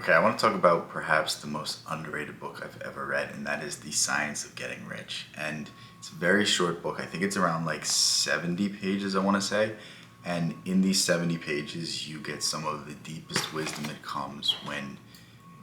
Okay, I want to talk about perhaps the most underrated book I've ever read, and that is The Science of Getting Rich. And it's a very short book. I think it's around like 70 pages, I want to say. And in these 70 pages, you get some of the deepest wisdom that comes when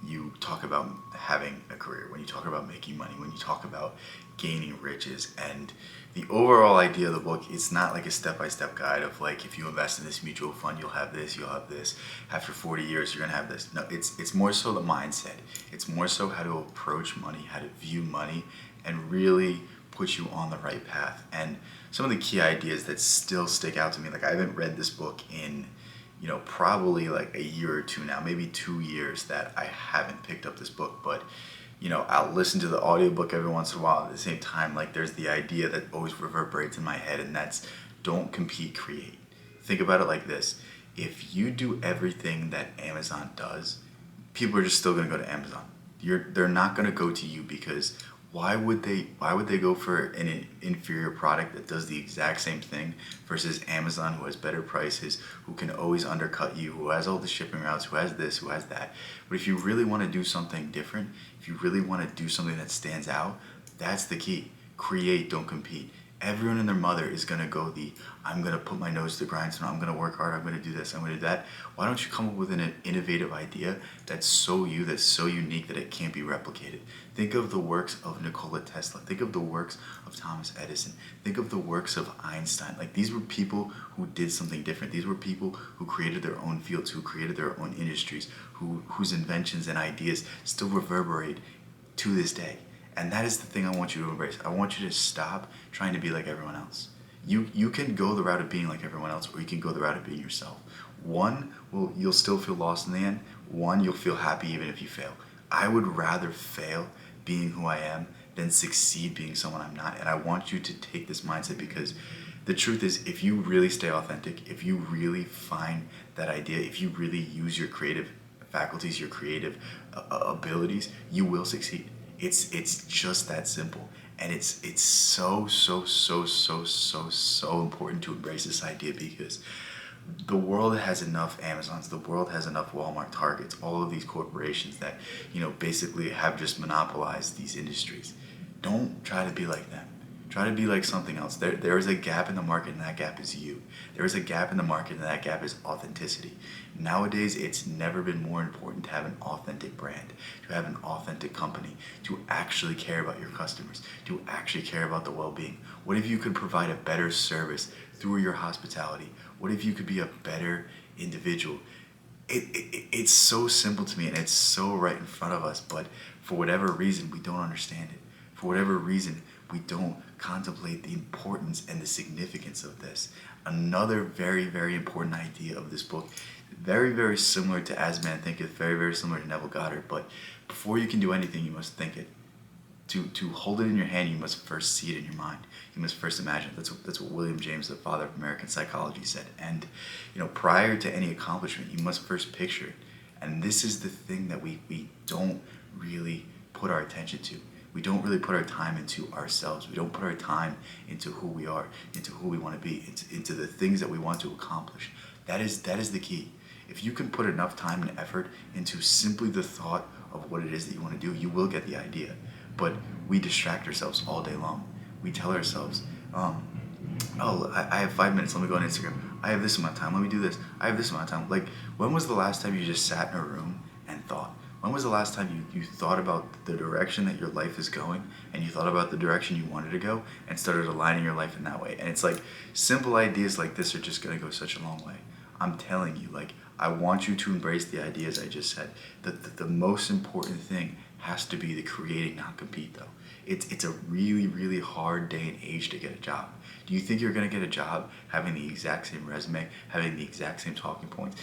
you talk about having a career, when you talk about making money, when you talk about gaining riches. And the overall idea of the book, it's not like a step-by-step guide of like, if you invest in this mutual fund, you'll have this, you'll have this. After 40 years, you're gonna have this. No, it's more so the mindset. It's more so how to approach money, how to view money, and really put you on the right path. And some of the key ideas that still stick out to me, like I haven't read this book in probably like a year or two now, maybe 2 years that I haven't picked up this book, but I'll listen to the audiobook every once in a while. At the same time, like there's the idea that always reverberates in my head, and that's don't compete, create. Think about it like this. If you do everything that Amazon does, people are just still going to go to Amazon. They're not going to go to you because why would they go for an inferior product that does the exact same thing versus Amazon, who has better prices, who can always undercut you, who has all the shipping routes, who has this, who has that. But if you really want to do something different, if you really want to do something that stands out, that's the key. Create, don't compete. Everyone and their mother is going to go I'm going to put my nose to the grindstone, I'm going to work hard, I'm going to do this, I'm going to do that. Why don't you come up with an innovative idea that's so you, that's so unique that it can't be replicated? Think of the works of Nikola Tesla. Think of the works of Thomas Edison. Think of the works of Einstein. Like, these were people who did something different. These were people who created their own fields, who created their own industries, whose inventions and ideas still reverberate to this day. And that is the thing I want you to embrace. I want you to stop trying to be like everyone else. You can go the route of being like everyone else, or you can go the route of being yourself. One, well, you'll still feel lost in the end. One, you'll feel happy even if you fail. I would rather fail being who I am than succeed being someone I'm not. And I want you to take this mindset, because the truth is, if you really stay authentic, if you really find that idea, if you really use your creative faculties, your creative abilities, you will succeed. It's just that simple, and it's so important to embrace this idea, because the world has enough Amazons, the world has enough Walmart, Targets, all of these corporations that basically have just monopolized these industries. Don't try to be like them. Try to be like something else. There is a gap in the market, and that gap is you. There is a gap in the market, and that gap is authenticity. Nowadays, it's never been more important to have an authentic brand, to have an authentic company, to actually care about your customers, to actually care about the well-being. What if you could provide a better service through your hospitality? What if you could be a better individual? It's so simple to me, and it's so right in front of us, but for whatever reason, we don't understand it. For whatever reason, we don't contemplate the importance and the significance of this. Another very, very important idea of this book, very, very similar to As Man Thinketh, very, very similar to Neville Goddard, but before you can do anything, you must think it. To hold it in your hand, you must first see it in your mind. You must first imagine it. That's what William James, the father of American psychology, said. And prior to any accomplishment, you must first picture it. And this is the thing that we don't really put our attention to. We don't really put our time into ourselves. We don't put our time into who we are, into who we want to be, into the things that we want to accomplish. That is the key. If you can put enough time and effort into simply the thought of what it is that you want to do, you will get the idea. But we distract ourselves all day long. We tell ourselves, I have 5 minutes, let me go on Instagram. I have this amount of time, let me do this. I have this amount of time. Like, when was the last time you just sat in a room and thought? When was the last time you thought about the direction that your life is going, and you thought about the direction you wanted to go, and started aligning your life in that way? And it's like, simple ideas like this are just going to go such a long way. I'm telling you, like, I want you to embrace the ideas I just said. The most important thing has to be the creating, not compete, though. It's a really, really hard day and age to get a job. Do you think you're going to get a job having the exact same resume, having the exact same talking points,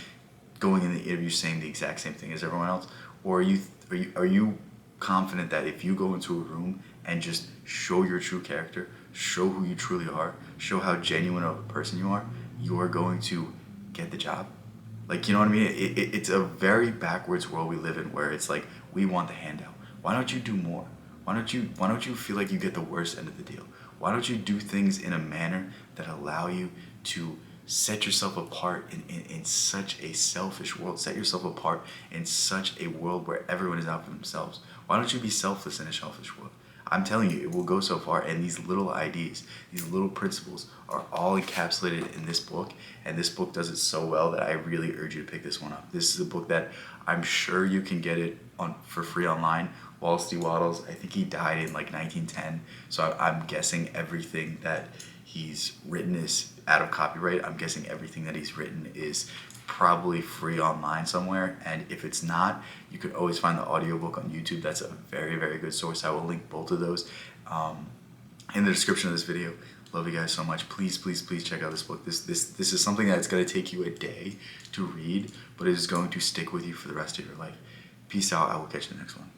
going in the interview saying the exact same thing as everyone else? Or are you confident that if you go into a room and just show your true character, show who you truly are, show how genuine of a person you are going to get the job? Like, you know what I mean? It's a very backwards world we live in, where it's like, we want the handout. Why don't you do more? Why don't you feel like you get the worst end of the deal? Why don't you do things in a manner that allow you to set yourself apart in such a selfish world. Set yourself apart in such a world where everyone is out for themselves. Why don't you be selfless in a selfish world? I'm telling you, it will go so far. And these little ideas, these little principles are all encapsulated in this book. And this book does it so well that I really urge you to pick this one up. This is a book that I'm sure you can get it on for free online. Wallace D. Wattles, I think he died in like 1910. So I'm guessing everything that he's written is out of copyright. I'm guessing everything that he's written is probably free online somewhere, and if it's not, you could always find the audiobook on YouTube. That's a very, very good source. I will link both of those in the description of this video. Love you guys so much. Please, please, please check out this book. This is something that's going to take you a day to read, but it is going to stick with you for the rest of your life. Peace out. I will catch you in the next one.